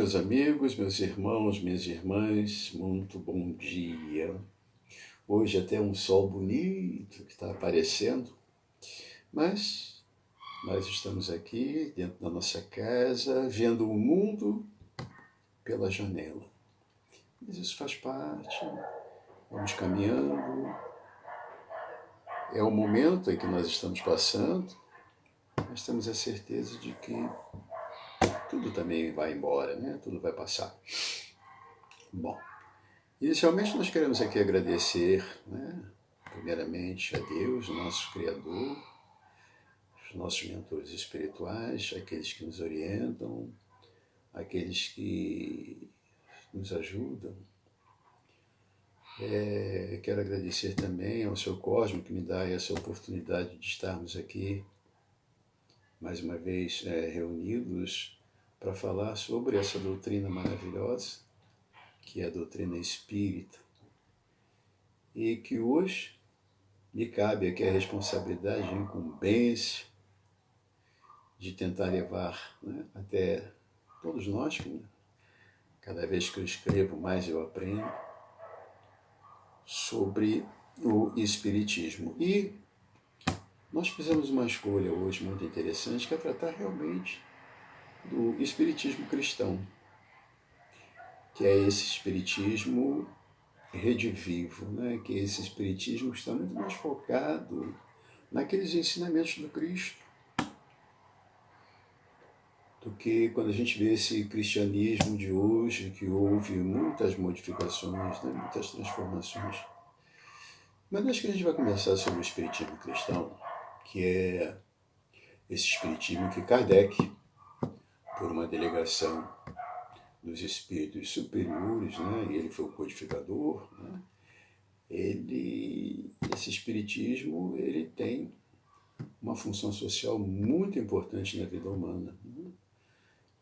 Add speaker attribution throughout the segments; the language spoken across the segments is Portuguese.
Speaker 1: meus amigos, meus irmãos, minhas irmãs, muito bom dia. Hoje até um sol bonito que está aparecendo, mas nós estamos aqui dentro da nossa casa, vendo o mundo pela janela. Mas isso faz parte, vamos caminhando, é o momento em que nós estamos passando, mas temos a certeza de que tudo também vai embora, né? Tudo vai passar. Bom, inicialmente nós queremos aqui agradecer, né, primeiramente a Deus, nosso Criador, os nossos mentores espirituais, aqueles que nos orientam, aqueles que nos ajudam. Quero agradecer também ao seu Cosmo que me dá essa oportunidade de estarmos aqui mais uma vez reunidos para falar sobre essa doutrina maravilhosa, que é a doutrina espírita, e que hoje me cabe aqui a responsabilidade, a incumbência de tentar levar, né, até todos nós, que, né, cada vez que eu escrevo mais eu aprendo, sobre o Espiritismo. E nós fizemos uma escolha hoje muito interessante, que é tratar realmente do Espiritismo cristão, que é esse Espiritismo redivivo, né? Que esse Espiritismo está muito mais focado naqueles ensinamentos do Cristo, do que quando a gente vê esse cristianismo de hoje, que houve muitas modificações, né? Muitas transformações. Mas acho que a gente vai começar sobre o Espiritismo cristão, que é esse Espiritismo que Kardec, por uma delegação dos espíritos superiores, né? E ele foi o codificador, né? Esse Espiritismo ele tem uma função social muito importante na vida humana, né?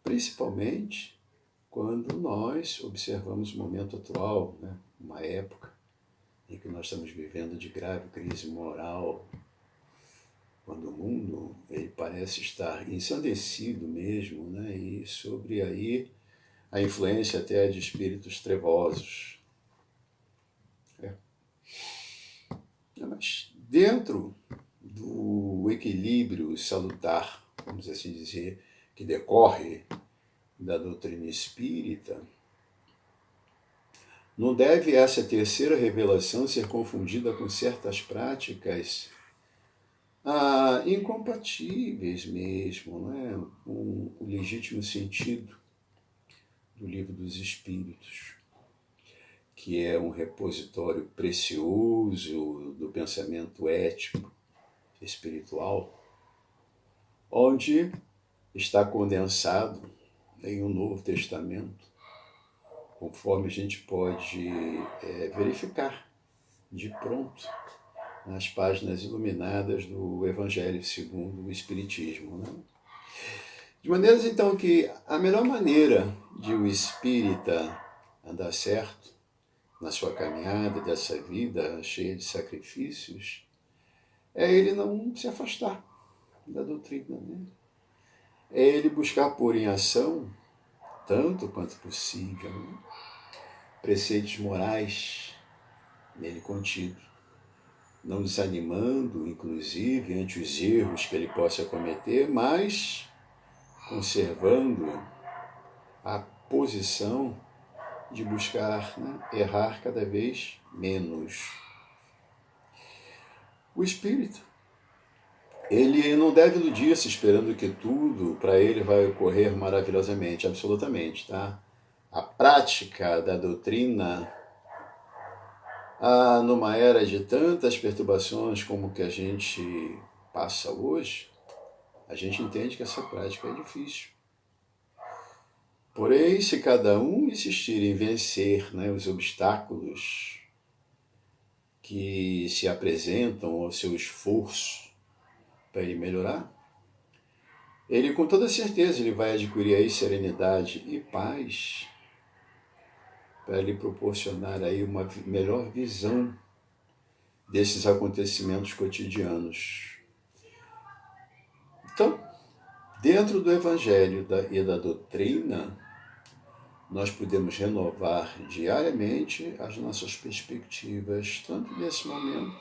Speaker 1: Principalmente quando nós observamos o momento atual, né? Uma época em que nós estamos vivendo de grave crise moral, quando o mundo ele parece estar ensandecido mesmo, né? E sobre aí a influência até de espíritos trevosos. Mas dentro do equilíbrio salutar, vamos assim dizer, que decorre da doutrina espírita, não deve essa terceira revelação ser confundida com certas práticas incompatíveis mesmo, né, com o legítimo sentido do Livro dos Espíritos, que é um repositório precioso do pensamento ético, espiritual, onde está condensado em um Novo Testamento, conforme a gente pode verificar de pronto nas páginas iluminadas do Evangelho segundo o Espiritismo, né? De maneiras, então, que a melhor maneira de o espírita andar certo na sua caminhada dessa vida cheia de sacrifícios é ele não se afastar da doutrina, né? É ele buscar pôr em ação, tanto quanto possível, né, preceitos morais nele contido, não desanimando, inclusive, ante os erros que ele possa cometer, mas conservando a posição de buscar, né, errar cada vez menos. O espírito, ele não deve iludir-se esperando que tudo para ele vai ocorrer maravilhosamente, absolutamente, tá? A prática da doutrina, numa era de tantas perturbações como que a gente passa hoje, a gente entende que essa prática é difícil. Porém, se cada um insistir em vencer, né, os obstáculos que se apresentam ao seu esforço para ele melhorar, ele com toda certeza ele vai adquirir aí serenidade e paz para lhe proporcionar aí uma melhor visão desses acontecimentos cotidianos. Então, dentro do Evangelho e da doutrina, nós podemos renovar diariamente as nossas perspectivas, tanto nesse momento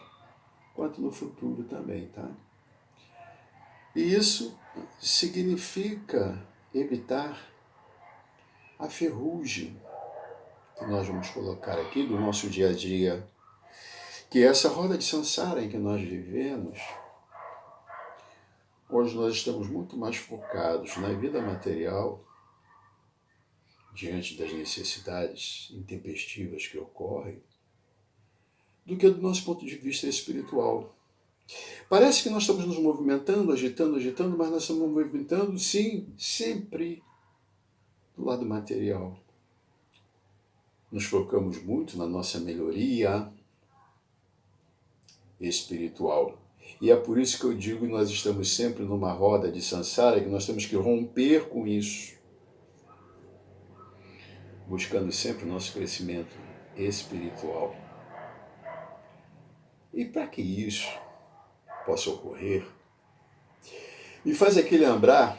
Speaker 1: quanto no futuro também, tá? E isso significa evitar a ferrugem que nós vamos colocar aqui do nosso dia a dia, que é essa roda de samsara em que nós vivemos. Hoje nós estamos muito mais focados na vida material, diante das necessidades intempestivas que ocorrem, do que do nosso ponto de vista espiritual. Parece que nós estamos nos movimentando, agitando, mas nós estamos movimentando, sim, sempre do lado material. Nos focamos muito na nossa melhoria espiritual. E é por isso que eu digo que nós estamos sempre numa roda de samsara, que nós temos que romper com isso, buscando sempre o nosso crescimento espiritual. E para que isso possa ocorrer, me faz aqui lembrar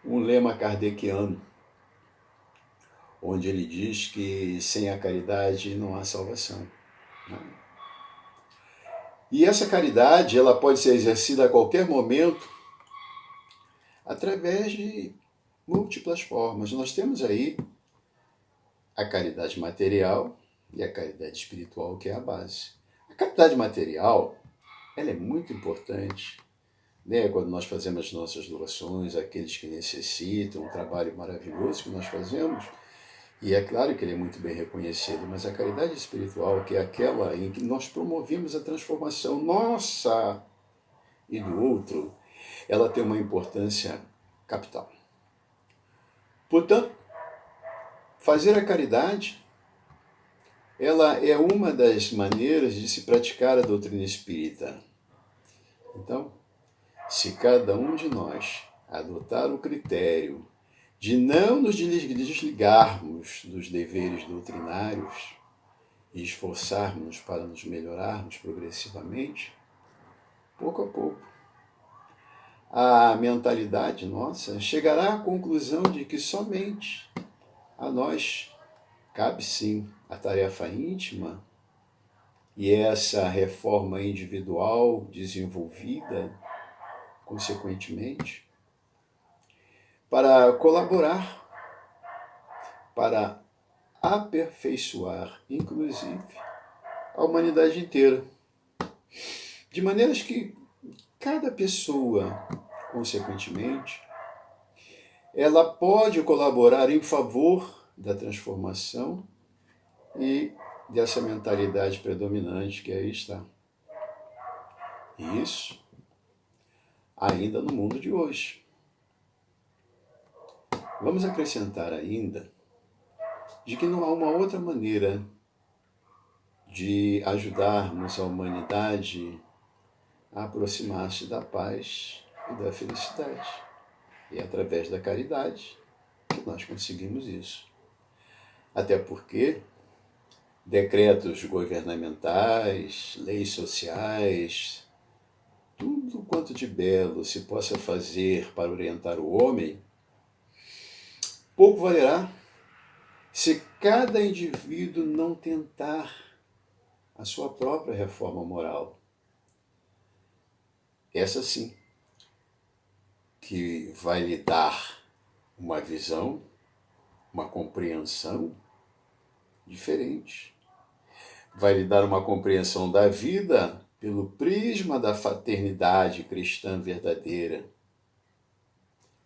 Speaker 1: um lema kardeciano, onde ele diz que sem a caridade não há salvação. E essa caridade, ela pode ser exercida a qualquer momento através de múltiplas formas. Nós temos aí a caridade material e a caridade espiritual, que é a base. A caridade material, ela é muito importante, né? Quando nós fazemos as nossas doações, aqueles que necessitam, um trabalho maravilhoso que nós fazemos, e é claro que ele é muito bem reconhecido, mas a caridade espiritual, que é aquela em que nós promovemos a transformação nossa e do outro, ela tem uma importância capital. Portanto, fazer a caridade, ela é uma das maneiras de se praticar a doutrina espírita. Então, se cada um de nós adotar o critério de não nos desligarmos dos deveres doutrinários e esforçarmos para nos melhorarmos progressivamente, pouco a pouco, a mentalidade nossa chegará à conclusão de que somente a nós cabe sim a tarefa íntima e essa reforma individual desenvolvida, consequentemente, para colaborar, para aperfeiçoar, inclusive, a humanidade inteira. De maneiras que cada pessoa, consequentemente, ela pode colaborar em favor da transformação e dessa mentalidade predominante que aí está. E isso ainda no mundo de hoje. Vamos acrescentar ainda de que não há uma outra maneira de ajudarmos a humanidade a aproximar-se da paz e da felicidade. E é através da caridade que nós conseguimos isso. Até porque decretos governamentais, leis sociais, tudo quanto de belo se possa fazer para orientar o homem, pouco valerá se cada indivíduo não tentar a sua própria reforma moral. Essa sim, que vai lhe dar uma visão, uma compreensão diferente. Vai lhe dar uma compreensão da vida pelo prisma da fraternidade cristã verdadeira,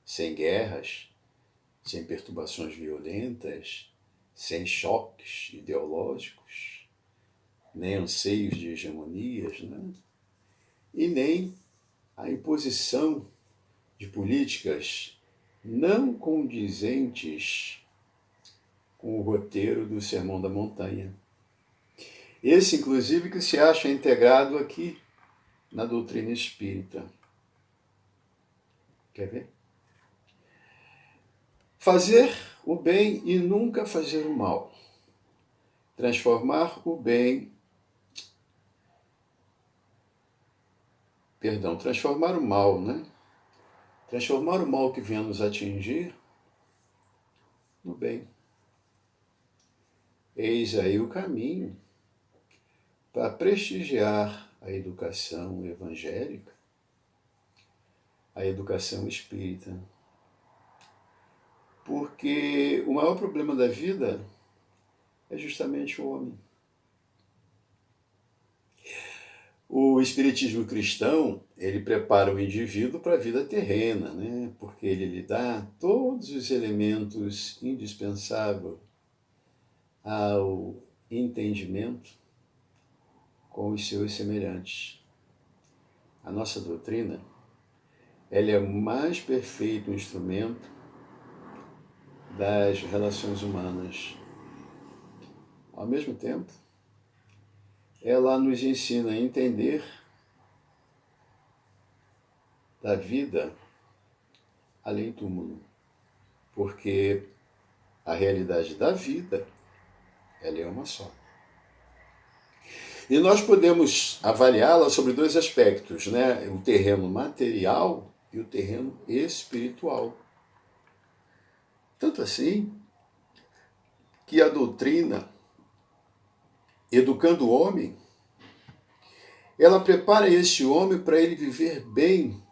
Speaker 1: sem guerras, sem perturbações violentas, sem choques ideológicos, nem anseios de hegemonias, né? E nem a imposição de políticas não condizentes com o roteiro do Sermão da Montanha. Esse, inclusive, que se acha integrado aqui na doutrina espírita. Quer ver? Fazer o bem e nunca fazer o mal. Transformar o bem... transformar o mal, né? Transformar o mal que venha nos atingir no bem. Eis aí o caminho para prestigiar a educação evangélica, a educação espírita. Porque o maior problema da vida é justamente o homem. O espiritismo cristão, ele prepara o indivíduo para a vida terrena, né? Porque ele lhe dá todos os elementos indispensáveis ao entendimento com os seus semelhantes. A nossa doutrina, ela é o mais perfeito instrumento das relações humanas. Ao mesmo tempo, ela nos ensina a entender da vida além do túmulo, porque a realidade da vida, ela é uma só. E nós podemos avaliá-la sobre dois aspectos, né? O terreno material e o terreno espiritual. Tanto assim que a doutrina, educando o homem, ela prepara esse homem para ele viver bem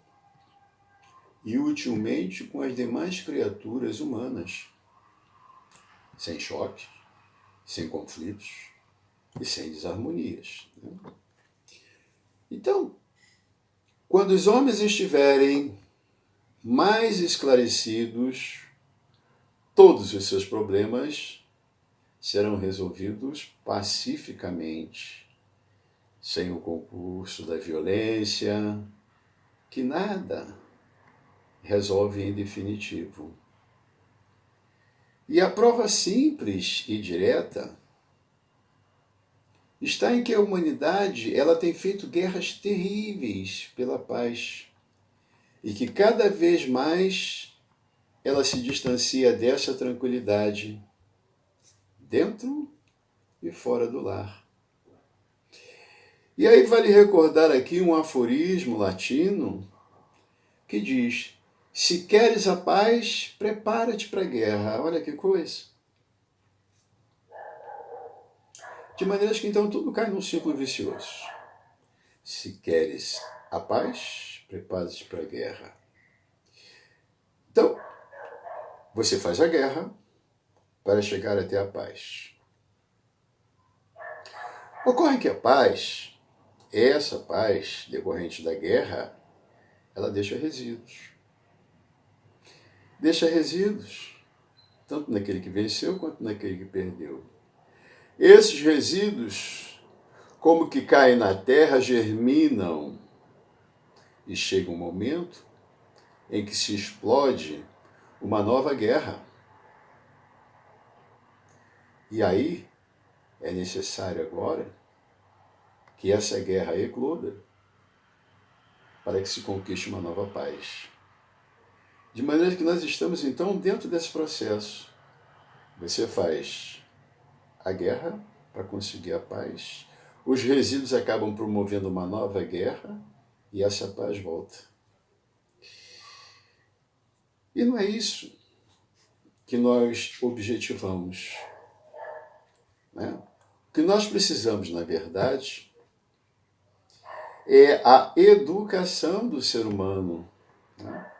Speaker 1: e utilmente com as demais criaturas humanas, sem choques, sem conflitos e sem desarmonias. Então, quando os homens estiverem mais esclarecidos, todos os seus problemas serão resolvidos pacificamente, sem o concurso da violência, que nada resolve em definitivo. E a prova simples e direta está em que a humanidade ela tem feito guerras terríveis pela paz e que cada vez mais ela se distancia dessa tranquilidade dentro e fora do lar. E aí vale recordar aqui um aforismo latino que diz: se queres a paz, prepara-te para a guerra. Olha que coisa. De maneira que então tudo cai num ciclo vicioso. Se queres a paz, prepara-te para a guerra. Então, você faz a guerra para chegar até a paz. Ocorre que a paz, essa paz decorrente da guerra, ela deixa resíduos. Deixa resíduos, tanto naquele que venceu quanto naquele que perdeu. Esses resíduos, como que caem na terra, germinam e chega um momento em que se explode uma nova guerra. E aí é necessário agora que essa guerra ecloda para que se conquiste uma nova paz. De maneira que nós estamos então dentro desse processo. Você faz a guerra para conseguir a paz, os resíduos acabam promovendo uma nova guerra e essa paz volta. E não é isso que nós objetivamos, né? O que nós precisamos, na verdade, é a educação do ser humano, né?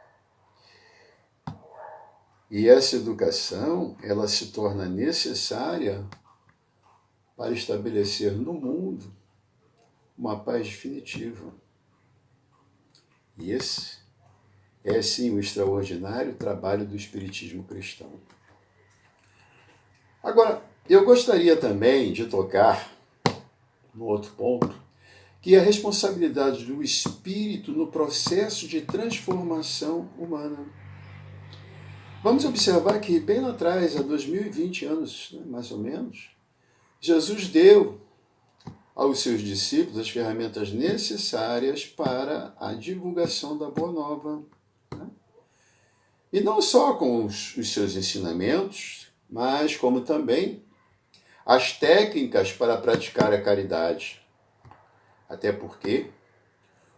Speaker 1: E essa educação, ela se torna necessária para estabelecer no mundo uma paz definitiva. E esse é, sim, o extraordinário trabalho do Espiritismo cristão. Agora, eu gostaria também de tocar no outro ponto, que é a responsabilidade do espírito no processo de transformação humana. Vamos observar que bem lá atrás, há 2020 anos, né, mais ou menos, Jesus deu aos seus discípulos as ferramentas necessárias para a divulgação da Boa Nova. Né? E não só com os seus ensinamentos, mas como também as técnicas para praticar a caridade. Até porque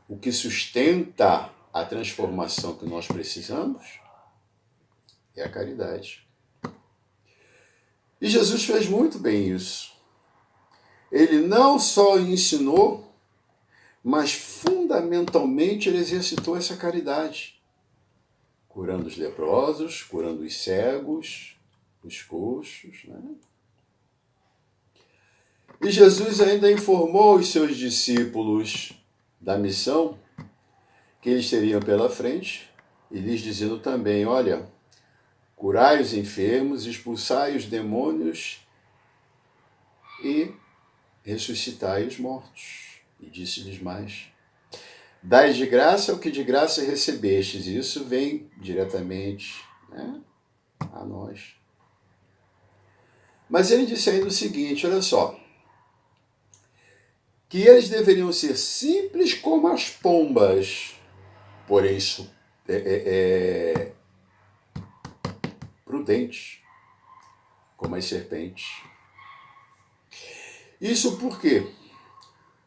Speaker 1: o que sustenta a transformação que nós precisamos é a caridade. E Jesus fez muito bem isso. Ele não só ensinou, mas fundamentalmente ele exercitou essa caridade, curando os leprosos, curando os cegos, os coxos, né? E Jesus ainda informou os seus discípulos da missão que eles teriam pela frente, e lhes dizendo também, olha, curai os enfermos, expulsai os demônios e ressuscitai os mortos. E disse-lhes mais, dai de graça o que de graça recebestes. E isso vem diretamente, né, a nós. Mas ele disse ainda o seguinte, olha só, que eles deveriam ser simples como as pombas, porém prudentes como as serpentes. Isso por quê?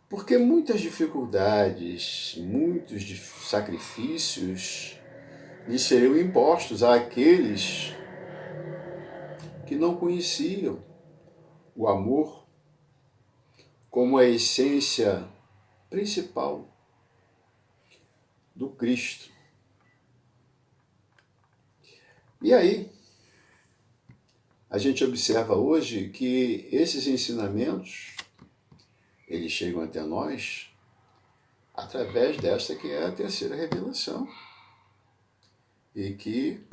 Speaker 1: Porque muitas dificuldades, muitos sacrifícios lhes seriam impostos àqueles que não conheciam o amor como a essência principal do Cristo. E aí, a gente observa hoje que esses ensinamentos, eles chegam até nós através desta que é a terceira revelação. E que,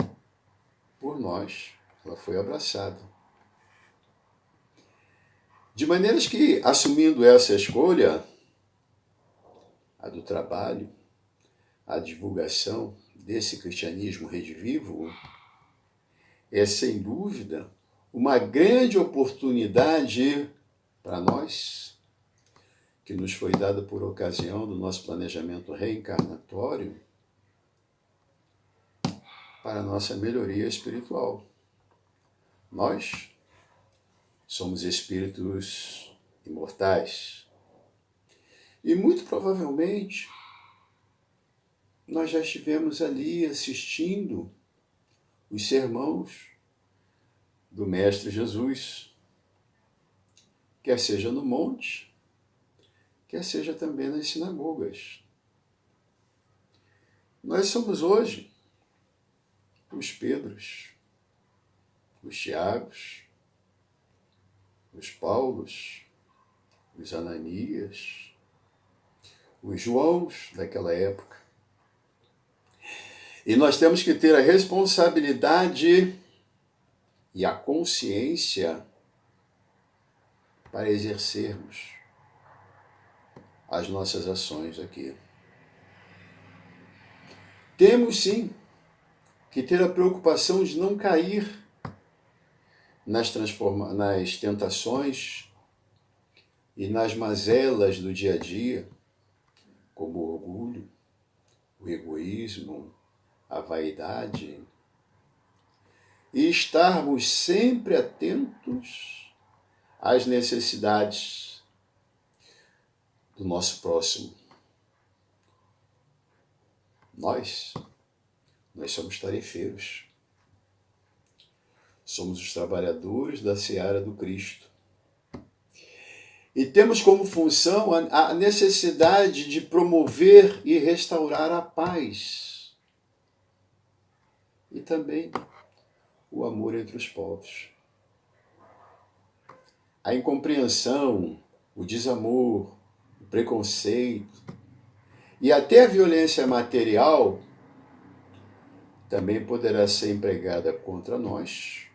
Speaker 1: por nós, ela foi abraçada. De maneiras que, assumindo essa escolha, a do trabalho, a divulgação desse cristianismo redivivo, é sem dúvida uma grande oportunidade para nós, que nos foi dada por ocasião do nosso planejamento reencarnatório, para a nossa melhoria espiritual. Nós somos espíritos imortais. E muito provavelmente nós já estivemos ali assistindo os sermãos do Mestre Jesus, quer seja no monte, quer seja também nas sinagogas. Nós somos hoje os Pedros, os Tiagos, os Paulos, os Ananias, os Joãos daquela época. E nós temos que ter a responsabilidade e a consciência para exercermos as nossas ações aqui. Temos sim que ter a preocupação de não cair nas tentações e nas mazelas do dia a dia, como o orgulho, o egoísmo, a vaidade, e estarmos sempre atentos às necessidades do nosso próximo. Nós somos tarefeiros. Somos os trabalhadores da seara do Cristo. E temos como função a necessidade de promover e restaurar a paz. E também o amor entre os povos. A incompreensão, o desamor, o preconceito e até a violência material também poderá ser empregada contra nós,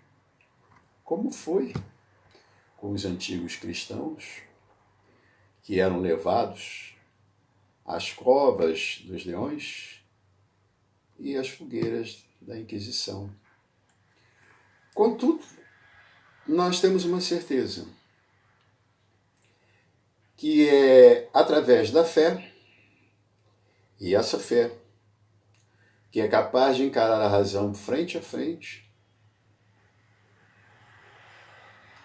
Speaker 1: como foi com os antigos cristãos, que eram levados às covas dos leões e às fogueiras da Inquisição. Contudo, nós temos uma certeza, que é através da fé, e essa fé, que é capaz de encarar a razão frente a frente,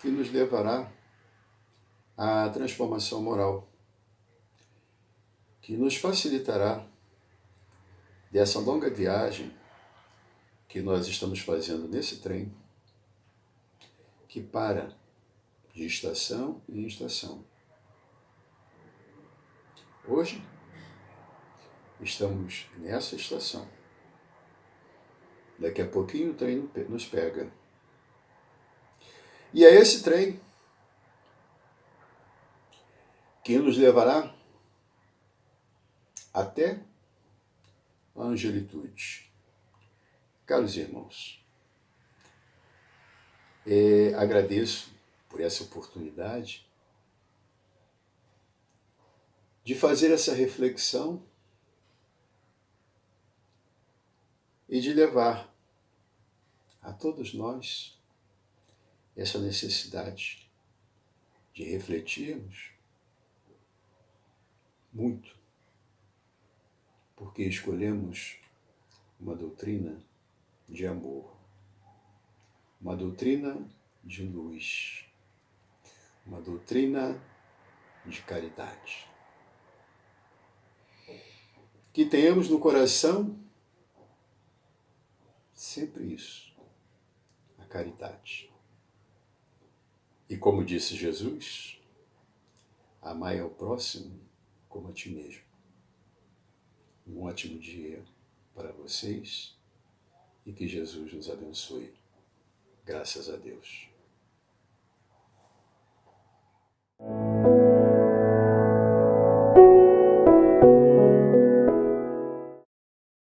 Speaker 1: que nos levará à transformação moral, que nos facilitará dessa longa viagem que nós estamos fazendo nesse trem, que para de estação em estação. Hoje, estamos nessa estação. Daqui a pouquinho o trem nos pega. E é esse trem que nos levará até a angelitude. Caros irmãos, agradeço por essa oportunidade de fazer essa reflexão e de levar a todos nós essa necessidade de refletirmos muito, porque escolhemos uma doutrina de amor, uma doutrina de luz, uma doutrina de caridade. Que tenhamos no coração sempre isso, a caridade. E como disse Jesus, amai ao próximo como a ti mesmo. Um ótimo dia para vocês e que Jesus nos abençoe. Graças a Deus.